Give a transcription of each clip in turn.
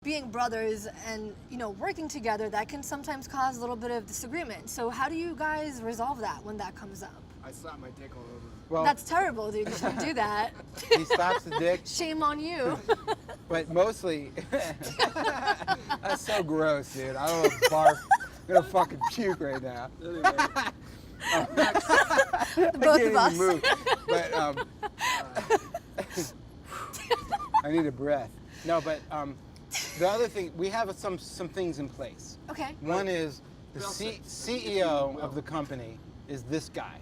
being brothers and, you know, working together, that can sometimes cause a little bit of disagreement. So how do you guys resolve that when that comes up? I slap my dick all over. Well, That's terrible, dude. You shouldn't do that. he slaps the dick, Shame on you. but mostly, that's so gross, dude. I don't want to barf. I'm gonna fucking puke right now. Anyway, Both of us. Move. But I need a breath. No, but the other thing, we have some things in place. Okay. One is the CEO of the company is this guy,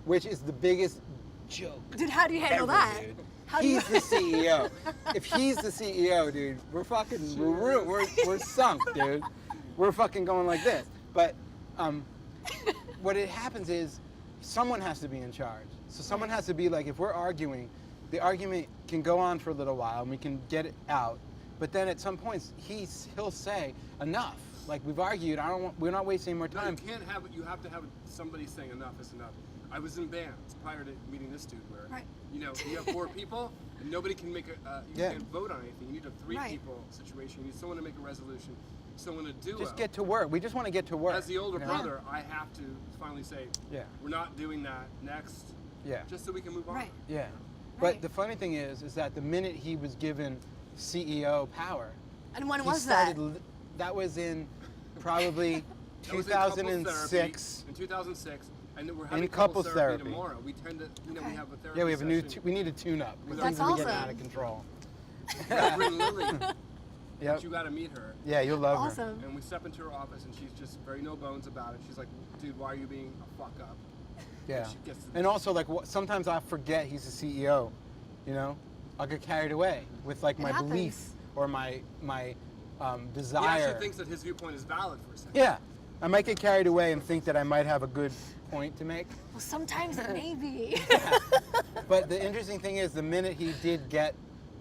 which is the biggest joke. Dude, how do you handle ever, that? Dude. How do you... He's the CEO. If he's the CEO, dude, we're fucking we're sunk, dude. We're fucking going like this. But what it happens is someone has to be in charge. So someone has to be like, if we're arguing, the argument can go on for a little while and we can get it out. But then at some points he'll say enough. Like, we've argued. We're not wasting more time. No, you can't have it. You have to have somebody saying enough is enough. I was in bands prior to meeting this dude where, you know, you have 4 people and nobody can make you can't vote on anything. You need a 3 people situation. You need someone to make a resolution, someone to do Just get to work. We just want to get to work. As the older brother, I have to finally say, we're not doing that next. Just so we can move on. Yeah. But the funny thing is that the minute he was given CEO power, and when was that? That was in probably 2006. In 2006, and we're having couples therapy tomorrow. We tend to, you know, we have a therapy. Yeah, we have a new. We need a tune-up. That's awesome. Getting out of control. Bring Lily. But you got to meet her. Yeah, you'll love her. Awesome. And we step into her office, and she's just very no bones about it. She's like, "Dude, why are you being a fuck up?" Yeah. And also, like, sometimes I forget he's the CEO. You know, I'll get carried away with like my belief or my desire. He actually thinks that his viewpoint is valid for a second. Yeah. I might get carried away and think that I might have a good point to make. Well, sometimes it may be. But the interesting thing is, the minute he did get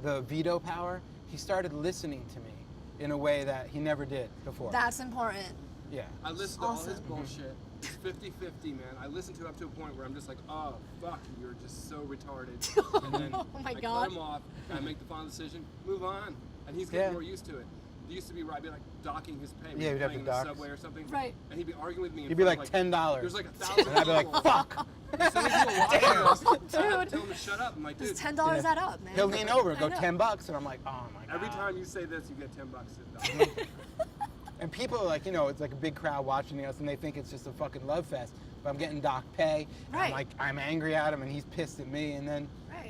the veto power, he started listening to me in a way that he never did before. That's important. Yeah. I listened to all his bullshit. It's 50-50, man. I listened to it up to a point where I'm just like, oh, fuck, you're just so retarded. And then oh my I God. cut him off, and I make the final decision, move on. And he's getting more used to it. It used to be where I'd be like docking his pay. Yeah, we'd have to in dock. the subway or something. Right. And he'd be arguing with me. He'd be like $10. There's like 1,000 And I'd be like, fuck. As soon as people watch us, Dude. tell him to shut up. I'm like, dude. Does $10 add up, man? He'll lean over and go $10, and I'm like, oh my God. Every time you say this, you get $10. And people are like, you know, it's like a big crowd watching us, and they think it's just a fucking love fest. But I'm getting dock pay. And I'm like, I'm angry at him, and he's pissed at me, and then,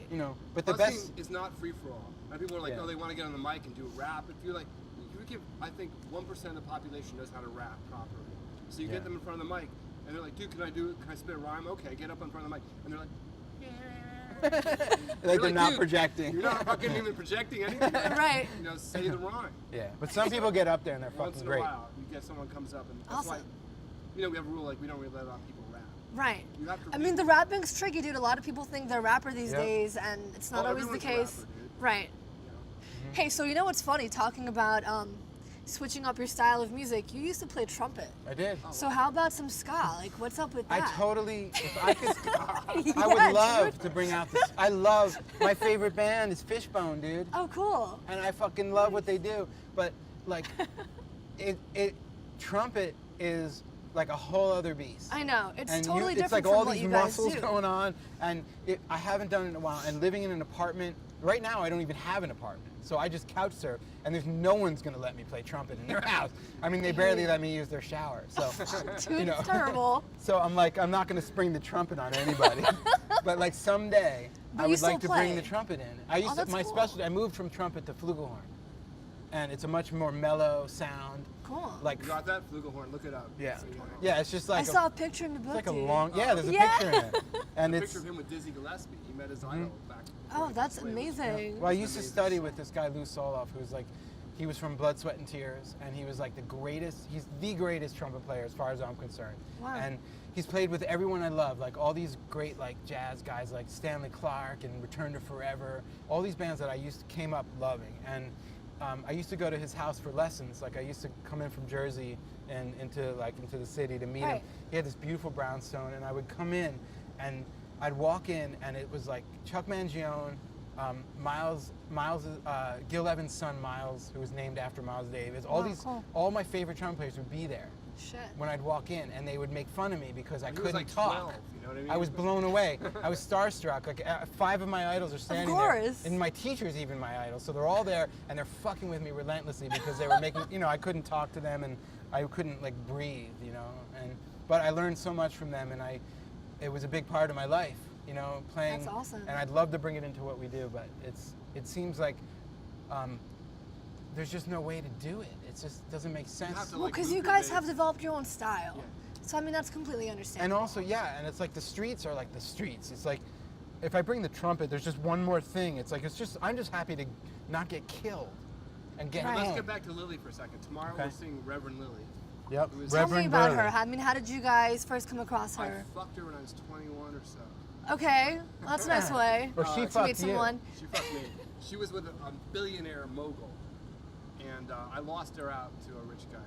you know. But the Busking best is not free for all. And people are like, oh, they want to get on the mic and do a rap. If you're like, you give, I think 1% of the population knows how to rap properly. So you get them in front of the mic, and they're like, dude, can I spit a rhyme? Okay, get up in front of the mic. And they're like, like they're not projecting. You're not fucking even projecting anything. Right. You know, say the rhyme. Yeah, but some people get up there and they're Once fucking in a great. while, you get someone comes up and that's why, you know, we have a rule like we don't really let out people rap. Right. You have to I mean, the rapping's tricky, dude. A lot of people think they're a rapper these days, and it's not always the case. Rapper, right. Hey, so you know what's funny? Talking about switching up your style of music, you used to play trumpet. I did. So how about some ska? Like, what's up with that? I totally, if I could, I would love to bring out this. I love, my favorite band is Fishbone, dude. Oh, cool. And I fucking love what they do. But like, trumpet is like a whole other beast. I know. It's and totally different it's like from all what these you guys muscles do. going on, and I haven't done it in a while. And living in an apartment, right now I don't even have an apartment. So I just couch surf, and there's no one's gonna let me play trumpet in their house. I mean, they barely let me use their shower. So, Dude, you know. it's terrible. So I'm like, I'm not gonna spring the trumpet on anybody. But like someday, I would like to bring the trumpet in. I used to, my specialty. I moved from trumpet to flugelhorn, and it's a much more mellow sound. Cool. Like, you got that flugelhorn? Look it up. Yeah. So, you know. Yeah, it's just like I saw a picture in the book. It's like dude. a long. Yeah, there's a picture in it, and There's it's a picture of him with Dizzy Gillespie. He met his idol back. Oh, that's amazing. Well, I used to study with this guy, Lou Soloff, who's like, he was from Blood, Sweat, and Tears, and he was like the greatest, he's the greatest trumpet player as far as I'm concerned. Wow. And he's played with everyone I love, like all these great like jazz guys like Stanley Clarke and Return to Forever, all these bands that I came up loving. And I used to go to his house for lessons. Like I used to come in from Jersey and into the city to meet him. He had this beautiful brownstone, and I would come in and I'd walk in, and it was like Chuck Mangione, Gil Evans' son Miles, who was named after Miles Davis. Cool. All my favorite trumpet players would be there. Shit. When I'd walk in, and they would make fun of me because I He couldn't was like talk. 12, you know what I mean? I was blown away. I was starstruck. Like 5 of my idols are standing there, and my teacher's even my idol. So they're all there, and they're fucking with me relentlessly because they were making. I couldn't talk to them, and I couldn't like breathe. But I learned so much from them, and it was a big part of my life. Playing. That's awesome. And I'd love to bring it into what we do, but it seems like. There's just no way to do it. It just doesn't make sense. Well, because you guys have developed your own style. Yeah. So, I mean, that's completely understandable. And also, and it's like the streets are like the streets. It's like, if I bring the trumpet, there's just one more thing. It's like, I'm just happy to not get killed and get home. Let's get back to Lily for a second. Tomorrow we're seeing Reverend Lily. Yep. Tell me about her. I mean, how did you guys first come across her? I fucked her when I was 21 or so. Okay, well, that's a nice way. Or she fucked you. Someone. She fucked me. She was with a billionaire mogul. And I lost her out to a rich guy.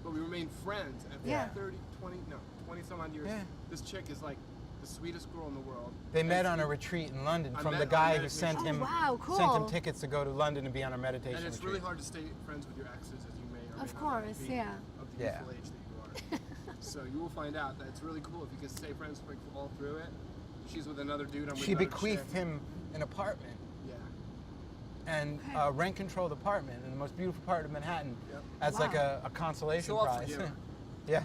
But we remained friends. And for 20 some odd years, this chick is like the sweetest girl in the world. They met on a retreat in London from the guy who sent him tickets to go to London and be on a meditation And it's retreat. really hard to stay friends with your exes, as you may or may Of not course, be yeah. Of the youthful age that you are. So you will find out that it's really cool if you can stay friends all through it. She's with another dude. I'm with She another bequeathed chick. him an apartment. And Okay. rent-controlled apartment in the most beautiful part of Manhattan as Wow. like a consolation So I'll prize. forgive her. Yeah.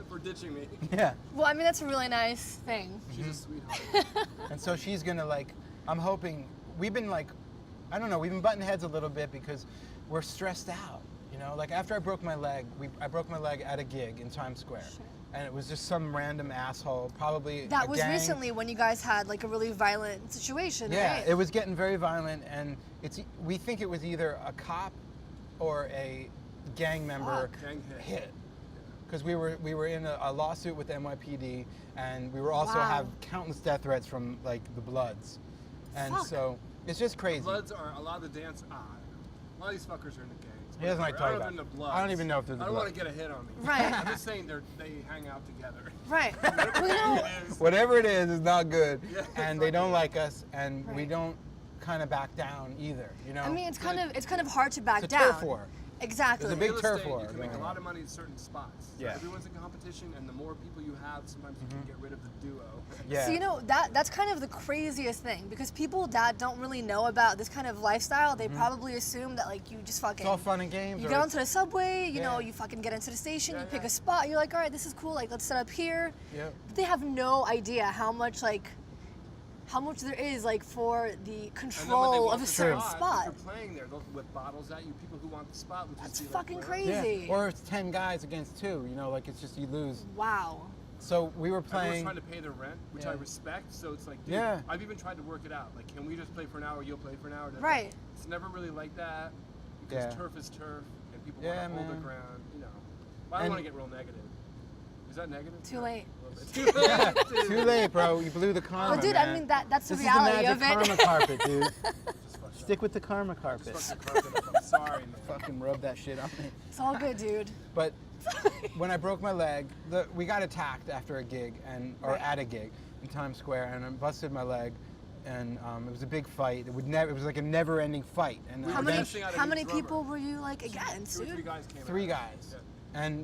For ditching me. Yeah. Well, I mean, that's a really nice thing. She's a sweetheart. And so she's gonna I'm hoping, we've been I don't know, we've been butting heads a little bit because we're stressed out. Like after I broke my leg, I broke my leg at a gig in Times Square. Sure. And it was just some random asshole, probably That a was gang. recently when you guys had like a really violent situation, Yeah, right? it was getting very violent, and we think it was either a cop or a gang member Gang hit. Because we were in a lawsuit with the NYPD, and we were also have countless death threats from like the Bloods, and so it's just crazy. The Bloods are a lot of the dance. A lot of these fuckers are in the gangs. He doesn't like talking about it. I don't even know if they're the I don't want Bloods. to get a hit on me. Right. I'm just saying they hang out together. Right. Well, Whatever it is not good, Yeah, and they don't like us, and we don't kind of back down either. I mean, it's kind of hard to back it's a down. turf war. Exactly. There's a big Real turf estate, war You can make a going lot on. of money in certain spots. So Yeah. everyone's in competition, and the more people you have, sometimes you can get rid of the duo. Yeah. So that's kind of the craziest thing, because people that don't really know about this kind of lifestyle, they probably assume that like you just fucking It's all fun and games. you or get it's- onto the subway, Yeah. you fucking get into the station, Yeah, you pick yeah. a spot, you're like, all right, this is cool, like let's set up here. Yep. But they have no idea how much there is like for the control of a certain spot. If you're playing there, they'll whip bottles at you. People who want the spot would just That's be like, fucking "Where?" crazy. Yeah. Or it's 10 guys against 2. Like it's just you lose. Wow. So we were Everyone's playing. trying to pay their rent, which I respect. So it's like, dude, Yeah. I've even tried to work it out. Like, can we just play for an hour? You'll play for an hour. Right. It's never really like that because Yeah. turf is turf, and people Yeah, want to hold their man. ground. But I don't And- want to get real negative. Is that negative? Too late. Too late. dude. Too late, bro. You blew the karma. But dude, man. I mean that's the This reality is the magic of it. karma carpet, dude. Just fuck Stick with the karma carpet. Just fuck the carpet up. I'm sorry, man. Fucking rub that shit on me. It's all good, dude. But when I broke my leg, we got attacked after a gig or at a gig in Times Square, and I busted my leg, and it was a big fight. It was like a never-ending fight. And How dancing out of many each drummer. people were you like against, 2 or 3 dude? guys came 3 out. guys. Yeah.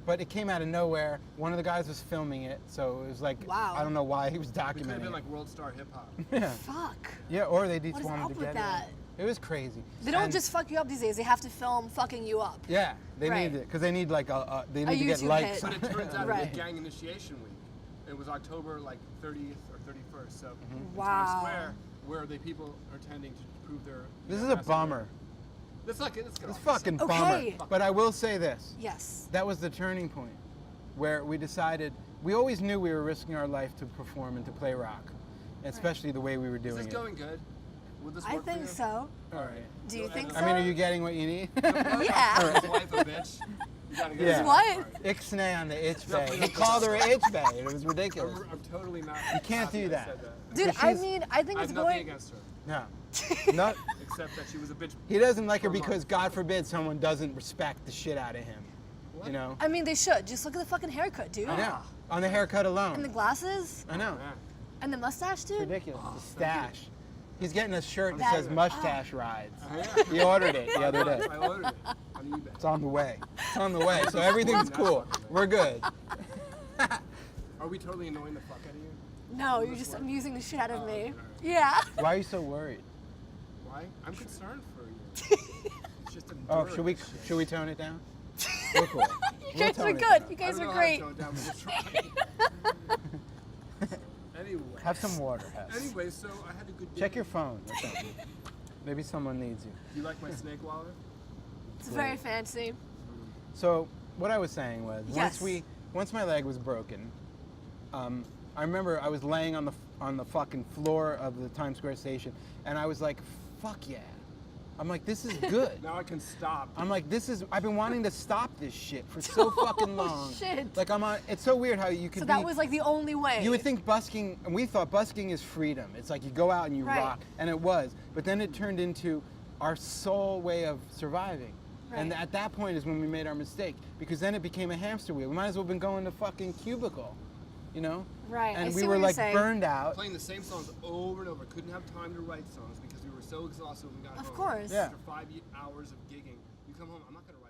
But it came out of nowhere. One of the guys was filming it, so it was like, Wow. I don't know why he was We could have documenting been it. like world star hip hop. Yeah. Fuck. Yeah, or they just What is wanted up to with get that? it. It was crazy. They don't And- just fuck you up these days. They have to film fucking you up. Yeah, they Right. need it because they need like they need to get YouTube likes. hit. But it turns out Right. it was gang initiation week. It was October like 30th or 31st. So in Wow. Times Square, where the people are tending to prove their. This is a bummer. Let's not get. Let's get It's off fucking Okay. bummer. But I will say this. Yes. That was the turning point where we decided, we always knew we were risking our life to perform and to play rock, especially the way we were Is doing this it. going good? Will this I work for think you? so. All right. Do you think so? I mean, are you getting what you need? Yeah. His wife a bitch. You gotta get Yeah. it. What? Ixnay on the itch No, bay. please He don't. called her itch bay. It was ridiculous. I'm totally not. You can't happy do I that. said that. Dude, But I she's- mean, I think I it's have nothing going. against her, No. Not, except that she was a bitch. he doesn't like her For a because, month. God forbid, someone doesn't respect the shit out of him. What? You know? I mean, they should. Just look at the fucking haircut, dude. I know. On the haircut alone. And the glasses. I know. Yeah. And the mustache, dude. Ridiculous. The stash. He's getting a shirt that That- says Mustache Rides. Yeah. He ordered it the other day. I ordered it on eBay. It's on the way. It's on the way. So everything's cool. We're good. Are we totally annoying the fuck out of you? No, you're just amusing the shit out of me. Alright. Yeah. Why are you so worried? Why? I'm concerned for you. It's just Oh, endurance. should we tone it down? We're cool. You guys are good. You guys are great. Anyway. Have some water, Heth. Anyway, so I had a good day. Check your phone or something. Maybe someone needs you. You like my snake wallet? It's very fancy. So what I was saying was, Yes. once my leg was broken, I remember I was laying on the fucking floor of the Times Square station, and I was like, "Fuck yeah!" I'm like, "This is good." Now I can stop. I'm like, I've been wanting to stop this shit for so fucking long. Shit. Like it's so weird how you could So that was like the only way. You would think busking, and we thought busking is freedom. It's like you go out and you Right. rock, and it was. But then it turned into our sole way of surviving. And Right. at that point is when we made our mistake, because then it became a hamster wheel. We might as well have been going to fucking cubicle, you know? Right, I And see we what were you're like saying. burned out. Playing the same songs over and over. Couldn't have time to write songs because we were so exhausted when we got home. Of course. Yeah. After 5 hours of gigging, you come home, I'm not going to write